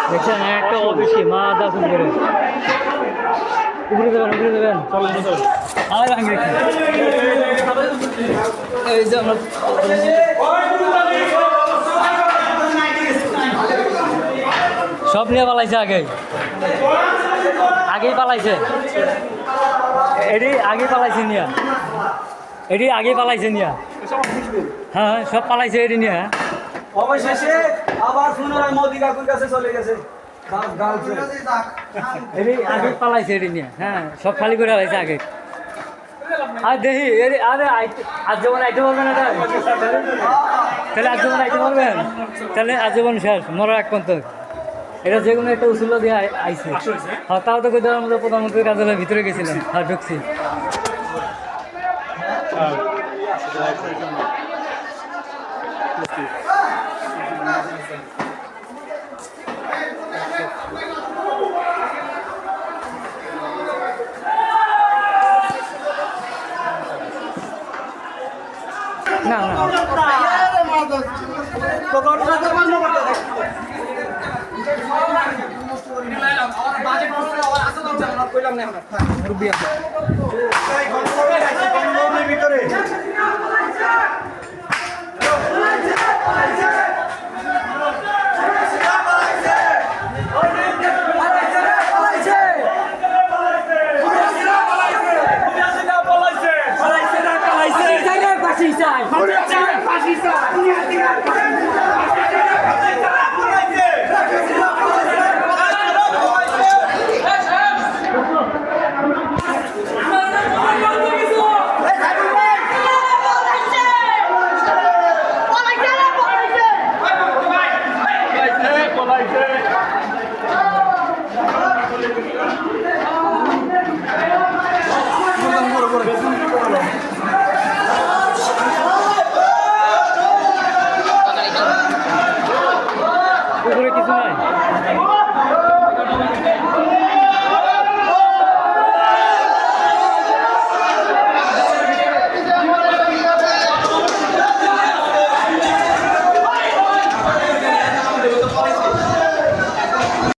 দেখছেন একটা অফিসে মা দাসুন করে উপরে দেবেন আর ভাঙি এই যে আমরা সব নিয়ে পালাইছে আগেই পালাইছে এটি আগে পালাইছে নিয়া হ্যাঁ সব পালাইছে এটি নিয়ে অবশেষে আবার পুনরায় মোদি কাকুর কাছে চলে গেছে এটি আগে পালাইছে এটি নিয়ে হ্যাঁ সব খালি করে পালাইছে আগে আর দেখি আরে আজ যেমন আইতে পারবেন এটা তাহলে আজ যেমন আইতে পারবেন তাহলে আজীবন শেষ মরার এক পর্যন্ত এটা যে কোনো একটা উসুল দিয়ে আইছে হ্যাঁ তাও তো দেওয়ার মতো প্রধানমন্ত্রীর কার্যালয়ের ভিতরে গেছিলাম হ্যাঁ ঢুকছি না ভিতরে উপরে কিছু নাই